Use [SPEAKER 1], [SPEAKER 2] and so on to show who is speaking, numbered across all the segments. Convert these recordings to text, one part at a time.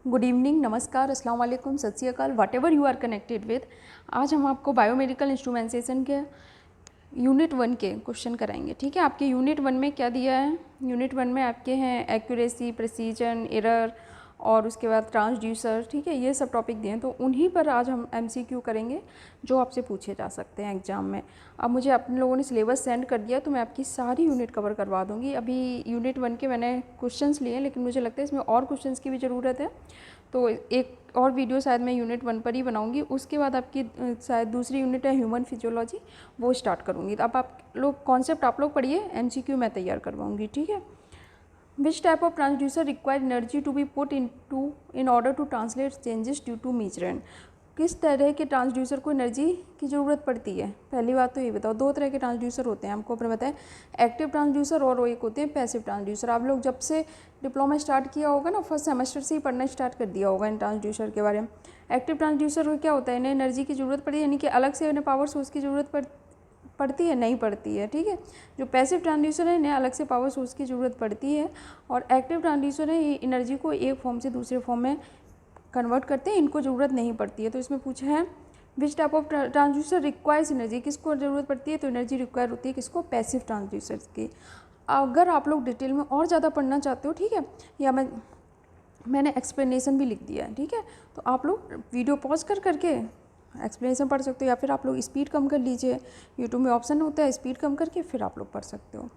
[SPEAKER 1] Good evening, नमस्कार, अस्सलाम वालेकुम, सत श्री अकाल, whatever you are connected with. आज हम आपको बायोमेडिकल इंस्ट्रूमेंटेशन के यूनिट 1 के क्वेश्चन कराएंगे। ठीक है, आपके यूनिट 1 में क्या दिया है? यूनिट 1 में आपके हैं एक्यूरेसी, प्रिसीजन, एरर और उसके बाद ट्रांसड्यूसर। ठीक है, ये सब टॉपिक दिए हैं, तो उन्हीं पर आज हम एमसीक्यू करेंगे जो आपसे पूछे जा सकते हैं एग्जाम में। अब मुझे अपने लोगों ने सिलेबस सेंड कर दिया, तो मैं आपकी सारी यूनिट कवर करवा दूंगी। अभी यूनिट 1 के मैंने क्वेश्चंस लिए, लेकिन मुझे लगता है इसमें और क्वेश्चंस की भी ज़रूरत है, तो एक और वीडियो शायद मैं यूनिट 1 पर ही बनाऊंगी। उसके बाद आपकी शायद दूसरी यूनिट है ह्यूमन फिजियोलॉजी, वो स्टार्ट करूंगी। तो अब आप लोग कॉन्सेप्ट आप लोग पढ़िए, एमसीक्यू मैं तैयार करवाऊंगी। ठीक है। Which type of transducer require energy to be put in order to translate changes due to measurand? किस तरह के ट्रांसड्यूसर को एनर्जी की ज़रूरत पड़ती है? पहली बात तो ये बताओ, दो तरह के ट्रांसड्यूसर होते हैं, हमको अपने बताएं, एक्टिव ट्रांसड्यूसर और एक होते हैं पैसिव ट्रांसड्यूसर। आप लोग जब से डिप्लोमा स्टार्ट किया होगा ना, फर्स्ट सेमेस्टर से ही पढ़ना स्टार्ट कर दिया होगा इन ट्रांसड्यूसर के बारे में। एक्टिव ट्रांसड्यूसर क्या होता है? इन्हें एनर्जी की ज़रूरत पड़ती है, यानी कि अलग से इन्हें पावर सोर्स की ज़रूरत पड़ती है, नहीं पड़ती है। ठीक है। जो पैसिव ट्रांसड्यूसर है, इन्हें अलग से पावर सोर्स की ज़रूरत पड़ती है, और एक्टिव ट्रांसड्यूसर है, ये एनर्जी को एक फॉर्म से दूसरे फॉर्म में कन्वर्ट करते हैं, इनको ज़रूरत नहीं पड़ती है। तो इसमें पूछा है which type of transducer requires energy, किसको ज़रूरत पड़ती है? तो एनर्जी रिक्वायर होती है किसको? पैसिव ट्रांसड्यूसर की। अगर आप लोग डिटेल में और ज़्यादा पढ़ना चाहते हो, ठीक है, या मैंने एक्सप्लेनेशन भी लिख दिया है, ठीक है, तो आप लोग वीडियो पॉज करके एक्सप्लेनेशन पढ़ सकते हो, या फिर आप लोग स्पीड कम कर लीजिए। यूट्यूब में ऑप्शन होता है स्पीड कम करके, फिर आप लोग पढ़ सकते हो।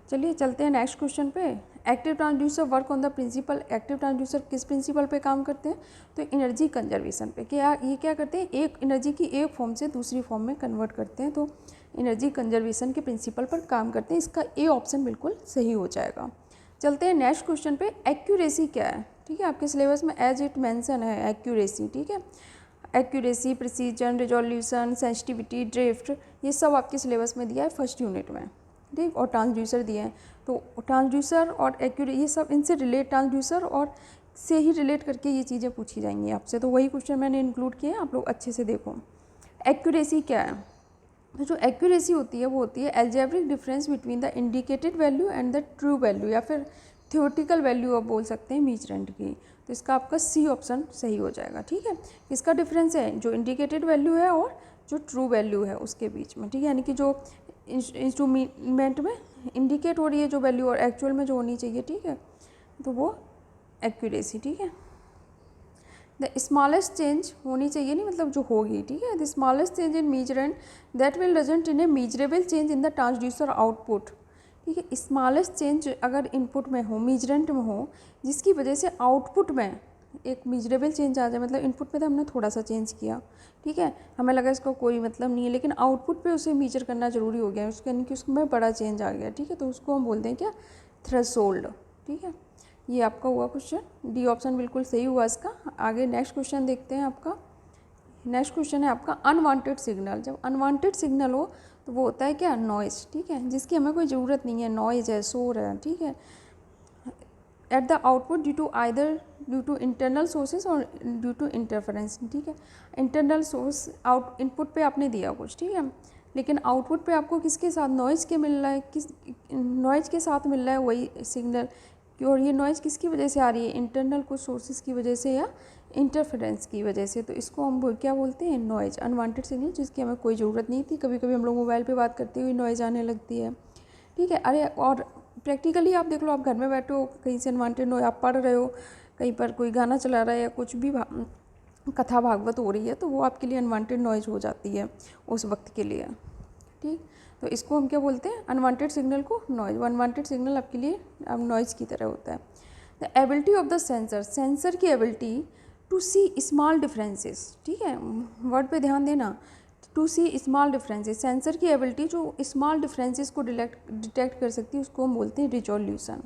[SPEAKER 1] चलिए चलते हैं नेक्स्ट क्वेश्चन पे। Active transducer work on the principle. Active transducer किस प्रिंसिपल पे काम करते हैं? तो एनर्जी कंजर्वेशन पे। ये क्या करते हैं? एक एनर्जी की एक फॉर्म से दूसरी फॉर्म में कन्वर्ट करते हैं, तो एनर्जी कंजर्वेशन के प्रिंसिपल पर काम करते हैं। इसका ए ऑप्शन बिल्कुल सही हो जाएगा। चलते हैं नेक्स्ट क्वेश्चन पे। एक्यूरेसी क्या है? ठीक है, आपके सिलेबस में एज इट मेंशन है एक्यूरेसी। ठीक है, accuracy, precision, resolution, sensitivity, drift, ये सब आपके सिलेबस में दिया है फर्स्ट यूनिट में। ठीक, और ट्रांसड्यूसर दिए हैं, तो ट्रांसड्यूसर और ये सब इनसे रिलेट, ट्रांसड्यूसर और से ही रिलेट करके ये चीज़ें पूछी जाएंगी आपसे, तो वही क्वेश्चन मैंने इंक्लूड किए हैं, आप लोग अच्छे से देखो। एक्यूरेसी क्या है? तो जो एक्यूरेसी होती है वो होती है algebraic difference between the indicated value and the true value, या फिर थ्योरेटिकल वैल्यू आप बोल सकते हैं मीजरेंट की। तो इसका आपका सी ऑप्शन सही हो जाएगा। ठीक है, इसका डिफरेंस है जो इंडिकेटेड वैल्यू है और जो ट्रू वैल्यू है उसके बीच में। ठीक है, यानी कि जो इंस्ट्रूमेंट में इंडिकेट हो रही है जो वैल्यू और एक्चुअल में जो होनी चाहिए, ठीक है, तो वो एक्यूरेसी। ठीक है, द स्मॉलेस्ट चेंज होनी चाहिए, नहीं मतलब जो होगी। ठीक है, the smallest change in measurand that will result in a measurable change in the transducer output. ठीक है, स्मॉलेस्ट चेंज अगर इनपुट में हो, मीजरेंट में हो, जिसकी वजह से आउटपुट में एक मीजरेबल चेंज आ जाए, मतलब इनपुट पे तो हमने थोड़ा सा चेंज किया, ठीक है, हमें लगा इसका कोई मतलब नहीं है, लेकिन आउटपुट पे उसे मीजर करना जरूरी हो गया, उसके यानी कि उसमें बड़ा चेंज आ गया। ठीक है, तो उसको हम बोलते हैं क्या? थ्रेशोल्ड। ठीक है, ये आपका हुआ क्वेश्चन, डी ऑप्शन बिल्कुल सही हुआ इसका। आगे नेक्स्ट क्वेश्चन देखते हैं। आपका नेक्स्ट क्वेश्चन है आपका अनवांटेड सिग्नल। जब अनवांटेड सिग्नल हो तो वो होता है क्या? नॉइज। ठीक है, जिसकी हमें कोई ज़रूरत नहीं है, नॉइज है, शोर है। ठीक है, at the output due to internal sources और ड्यू टू इंटरफेरेंस। ठीक है, इंटरनल सोर्स इनपुट पे आपने दिया कुछ, ठीक है, लेकिन आउटपुट पे आपको किसके साथ? नॉइज़ के मिल रहा है, किस नॉइज़ के साथ मिल रहा है वही सिग्नल, और ये नॉइज़ किसकी वजह से आ रही है? इंटरनल कुछ सोर्सेज की वजह से या इंटरफेरेंस की वजह से। तो इसको हम क्या बोलते हैं? नॉइज़, अनवांटेड सिग्नल, जिसकी हमें कोई ज़रूरत नहीं थी। कभी कभी हम लोग मोबाइल पे बात करते हुए नॉइज़ आने लगती है। ठीक है, अरे और प्रैक्टिकली आप देख लो, आप घर में बैठे हो, कहीं से अनवांटेड नॉइज़, आप पढ़ रहे हो, कहीं पर कोई गाना चला रहा है या कुछ भी कथा भागवत हो रही है, तो वो आपके लिए अनवांटेड नॉइज़ हो जाती है उस वक्त के लिए। ठीक, तो इसको हम क्या बोलते हैं? अनवांटेड सिग्नल को नॉइज़। अनवांटेड सिग्नल आपके लिए अब नॉइज़ की तरह होता है। The ability of the sensor, sensor की ability to see small differences. ठीक है, वर्ड पे ध्यान देना, to see small differences, sensor की एबिलिटी जो स्मॉल डिफरेंसेस को डिटेक्ट कर सकती है, उसको हम बोलते हैं रिजोल्यूशन।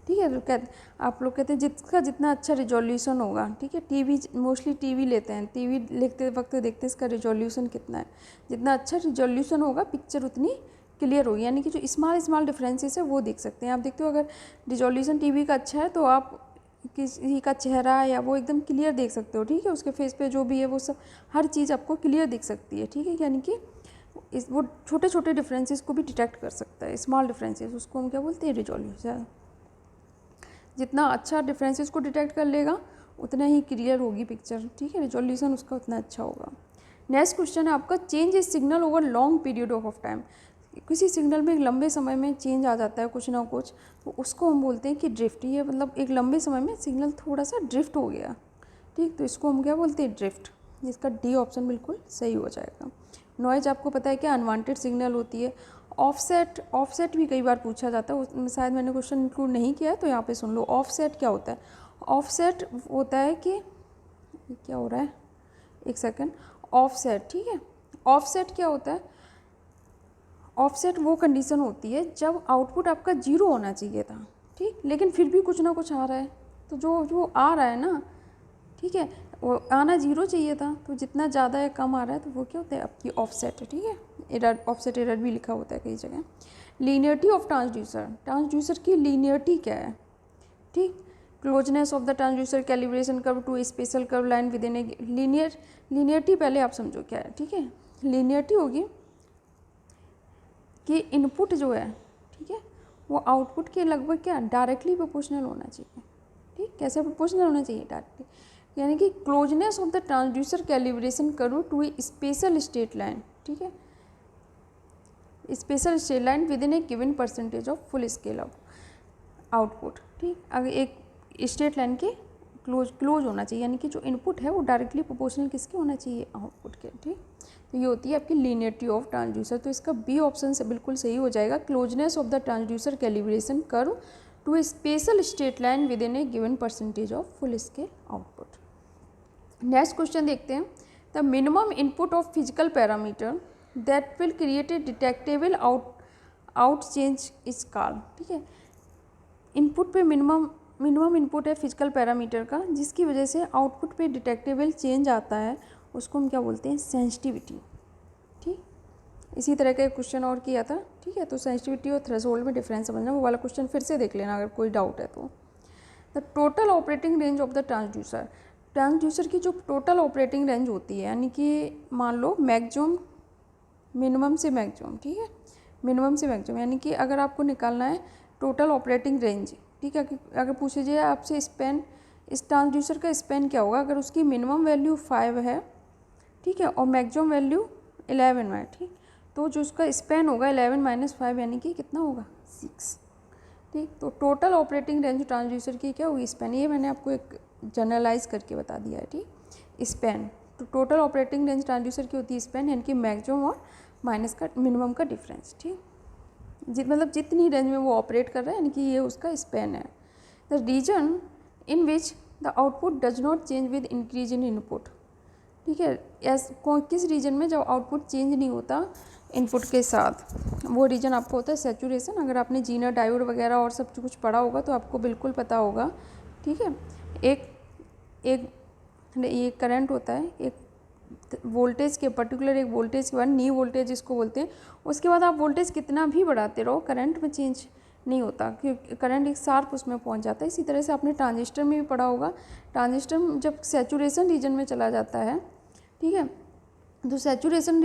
[SPEAKER 1] ठीक है, तो आप लोग कहते हैं जिसका जितना अच्छा रिजोल्यूशन होगा, ठीक है, टीवी मोस्टली टीवी लेते हैं, टीवी देखते वक्त देखते हैं इसका रिजोल्यूशन कितना है, जितना अच्छा रिजोल्यूशन होगा पिक्चर उतनी क्लियर होगी, यानी कि जो स्मॉल डिफरेंसेस है वो देख सकते हैं। आप देखते हो अगर रिजोल्यूशन टीवी का अच्छा है तो आप किसी का चेहरा या वो एकदम क्लियर देख सकते हो। ठीक है, उसके फेस पे जो भी है वो सब हर चीज़ आपको क्लियर दिख सकती है। ठीक है, यानी कि वो छोटे छोटे डिफरेंसेस को भी डिटेक्ट कर सकता है, स्मॉल डिफरेंसेस, उसको हम क्या बोलते हैं? रिजोल्यूशन। जितना अच्छा डिफरेंसेस को डिटेक्ट कर लेगा उतना ही क्लियर होगी पिक्चर, ठीक है, रिजोल्यूशन उसका उतना अच्छा होगा। नेक्स्ट क्वेश्चन है आपका, change is signal over long period of time. किसी सिग्नल में एक लंबे समय में चेंज आ जाता है कुछ ना कुछ, तो उसको हम बोलते हैं कि ड्रिफ्ट। ये मतलब एक लंबे समय में सिग्नल थोड़ा सा ड्रिफ्ट हो गया, ठीक, तो इसको हम क्या बोलते हैं, ड्रिफ्ट। इसका डी ऑप्शन बिल्कुल सही हो जाएगा। नॉइज आपको पता है क्या, अनवांटेड सिग्नल होती है। ऑफसेट, ऑफसेट भी कई बार पूछा जाता है, उसमें शायद मैंने क्वेश्चन इंक्लूड नहीं किया है तो यहाँ पे सुन लो। ऑफसेट क्या होता है, ऑफसेट होता है कि क्या हो रहा है, एक सेकंड, ऑफसेट, ठीक है, ऑफसेट क्या होता है, ऑफसेट वो कंडीशन होती है जब आउटपुट आपका जीरो होना चाहिए था, ठीक, लेकिन फिर भी कुछ ना कुछ आ रहा है, तो जो आ रहा है ना, ठीक है, वो आना जीरो चाहिए था, तो जितना ज़्यादा या कम आ रहा है तो वो क्या होता है, आपकी ऑफसेट है, ठीक है। एरर, ऑफसेट एरर भी लिखा होता है कई जगह। लीनियरिटी ऑफ ट्रांसड्यूसर, ट्रांसड्यूसर की लीनियरिटी क्या है, ठीक, closeness of the transducer, calibration curve to special curve line within a linearity पहले आप समझो क्या है, ठीक है। लीनियरिटी होगी कि इनपुट जो है, ठीक है, वो आउटपुट के लगभग क्या डायरेक्टली प्रोपोर्शनल होना चाहिए, ठीक, कैसे प्रोपोर्शनल होना चाहिए, डायरेक्टली, यानी कि closeness of the transducer calibration curve to a special straight line, ठीक है, special straight line within a given percentage of full scale of output, ठीक। अगर एक स्टेट लाइन के क्लोज होना चाहिए, यानी कि जो इनपुट है वो डायरेक्टली प्रोपोर्शनल किसके होना चाहिए, आउटपुट के, ठीक। तो ये होती है आपकी लीनियरिटी ऑफ ट्रांसड्यूसर। तो इसका बी ऑप्शन से बिल्कुल सही हो जाएगा, closeness of the transducer calibration curve to a special straight line within a given percentage of full scale output. Next question देखते हैं, the minimum input of physical parameter that will create a detectable out change is called, ठीक है। Input पे minimum input है physical parameter का, जिसकी वजह से आउटपुट पे डिटेक्टेबल चेंज आता है, उसको हम क्या बोलते हैं, सेंसिटिविटी, ठीक। इसी तरह का एक क्वेश्चन और किया था, ठीक है, तो सेंसिटिविटी और थ्रेशोल्ड में डिफरेंस समझना, वो वाला क्वेश्चन फिर से देख लेना अगर कोई डाउट है तो। The total operating range of the transducer, transducer की जो टोटल ऑपरेटिंग रेंज होती है, यानी कि मान लो मैक्सिमम, मिनिमम से मैक्सिमम, ठीक है, मिनिमम से मैक्सिमम, यानी कि अगर आपको निकालना है टोटल ऑपरेटिंग रेंज, ठीक है, अगर पूछे जाए आपसे स्पेन, इस ट्रांसड्यूसर का स्पेन क्या होगा, अगर उसकी मिनिमम वैल्यू 5 है, ठीक है, और मैक्सिमम वैल्यू 11 है, ठीक, तो जो उसका स्पेन होगा 11 - 5 यानी कि कितना होगा, 6, ठीक। तो टोटल ऑपरेटिंग रेंज ट्रांसड्यूसर की क्या होगी, स्पेन, ये मैंने आपको एक जनरलाइज करके बता दिया है, ठीक। स्पेन, तो टोटल ऑपरेटिंग रेंज ट्रांसड्यूसर की होती है स्पेन, यानी कि मैक्सिमम और माइनस का मिनिमम का डिफरेंस, ठीक, मतलब जितनी रेंज में वो ऑपरेट कर रहा है, यानी कि ये उसका स्पेन है। The region in which the output does not change with increase in input, ठीक है, किस रीजन में जब आउटपुट चेंज नहीं होता इनपुट के साथ, वो रीजन आपको होता है सैचुरेशन। अगर आपने जीनर डायोड वगैरह और सब कुछ पढ़ा होगा तो आपको बिल्कुल पता होगा, ठीक है। एक ये करंट होता है, एक वोल्टेज के पर्टिकुलर एक वोल्टेज के बाद नी वोल्टेज इसको बोलते हैं, उसके बाद आप वोल्टेज कितना भी बढ़ाते रहो करंट में चेंज नहीं होता, क्योंकि करंट एक शार्प उसमें पहुंच जाता है। इसी तरह से आपने ट्रांजिस्टर में भी पढ़ा होगा, ट्रांजिस्टर जब सैचुरेशन रीजन में चला जाता है, ठीक है, तो सैचुरेशन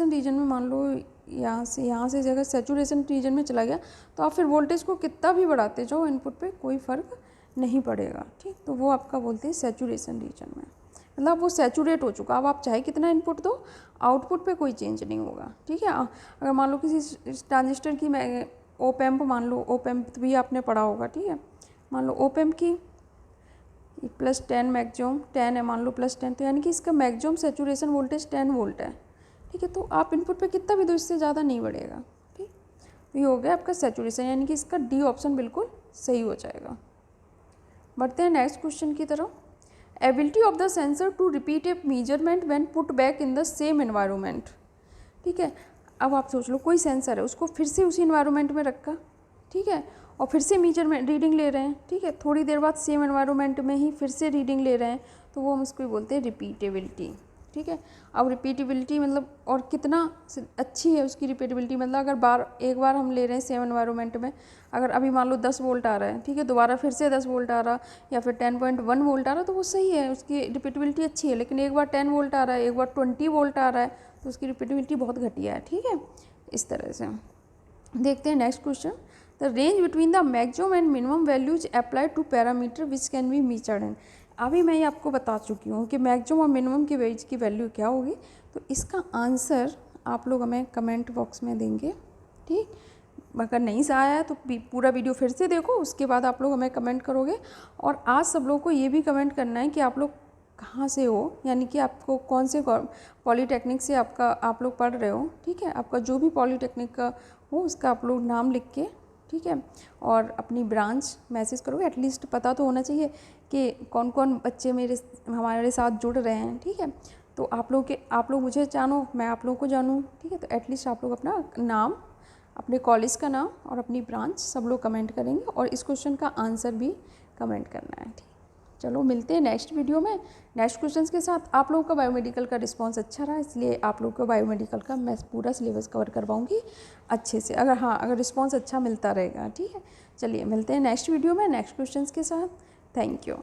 [SPEAKER 1] रीजन में मान लो यहाँ से जगह सैचुरेशन रीजन में चला गया, तो आप फिर वोल्टेज को कितना भी बढ़ाते जाओ इनपुट पे कोई फ़र्क नहीं पड़ेगा, ठीक। तो वो आपका बोलते हैं सैचुरेशन रीजन में, मतलब वो सैचुरेट हो चुका, अब आप चाहे कितना इनपुट दो आउटपुट पे कोई चेंज नहीं होगा, ठीक है। अगर मान लो किसी ट्रांजिस्टर की ओप एम्प, मान लो ओप एम्प भी आपने पढ़ा होगा, ठीक है, मान लो ओप एम्प की +10 मैक्सिमम 10 है, मान लो +10, तो यानी कि इसका मैक्सिमम सैचुरेशन वोल्टेज 10 वोल्ट है, ठीक है। तो आप इनपुट पे कितना भी दो इससे ज़्यादा नहीं बढ़ेगा, ठीक। तो ये हो गया आपका सैचुरेशन, यानी कि इसका डी ऑप्शन बिल्कुल सही हो जाएगा। बढ़ते हैं नेक्स्ट क्वेश्चन की तरफ। Ability of the sensor to repeat a measurement when put back in the same environment, ठीक है। अब आप सोच लो कोई सेंसर है, उसको फिर से उसी एनवायरनमेंट में रखा, ठीक है, और फिर से मेजरमेंट रीडिंग ले रहे हैं, ठीक है, थोड़ी देर बाद सेम एनवायरनमेंट में ही फिर से रीडिंग ले रहे हैं, तो वो हम उसको बोलते हैं रिपीटेबिलिटी, ठीक है। अब रिपीटेबिलिटी मतलब और कितना अच्छी है उसकी रिपीटेबिलिटी, मतलब अगर एक बार हम ले रहे हैं सेम एनवायरनमेंट में, अगर अभी मान लो 10 वोल्ट आ रहा है, ठीक है, दोबारा फिर से 10 वोल्ट आ रहा या फिर 10.1 वोल्ट आ रहा, तो वो सही है, उसकी रिपीटेबिलिटी अच्छी है। लेकिन एक बार 10 वोल्ट आ रहा है, एक बार 20 वोल्ट आ रहा है, तो उसकी रिपीटेबिलिटी बहुत घटिया है, ठीक है। इस तरह से देखते हैं next question. The range between the maximum and minimum values applied to parameter which can be measured and. अभी मैं ये आपको बता चुकी हूँ कि मैक्सिमम और मिनिमम की वेज की वैल्यू क्या होगी। तो इसका आंसर आप लोग हमें कमेंट बॉक्स में देंगे, ठीक। अगर नहीं से आया है तो पूरा वीडियो फिर से देखो, उसके बाद आप लोग हमें कमेंट करोगे। और आज सब लोगों को ये भी कमेंट करना है कि आप लोग कहाँ से हो, यानी कि आपको कौन से पॉलीटेक्निक से आप लोग पढ़ रहे हो, ठीक है। आपका जो भी पॉलीटेक्निक का हो उसका आप लोग नाम लिख के, ठीक है, और अपनी ब्रांच मैसेज करोगे। एटलीस्ट पता तो होना चाहिए कि कौन कौन बच्चे हमारे साथ जुड़ रहे हैं, ठीक है। तो आप लोग मुझे जानो, मैं आप लोगों को जानूँ, ठीक है। तो एटलीस्ट आप लोग अपना नाम, अपने कॉलेज का नाम और अपनी ब्रांच सब लोग कमेंट करेंगे, और इस क्वेश्चन का आंसर भी कमेंट करना है, ठीक। चलो मिलते हैं नेक्स्ट वीडियो में नेक्स्ट क्वेश्चंस के साथ। आप लोगों का बायोमेडिकल का रिस्पांस अच्छा रहा, इसलिए आप लोगों को बायोमेडिकल का मैं पूरा सिलेबस कवर करवाऊंगी अच्छे से, अगर रिस्पांस अच्छा मिलता रहेगा, ठीक है। चलिए मिलते हैं नेक्स्ट वीडियो में नेक्स्ट क्वेश्चंस के साथ। Thank you.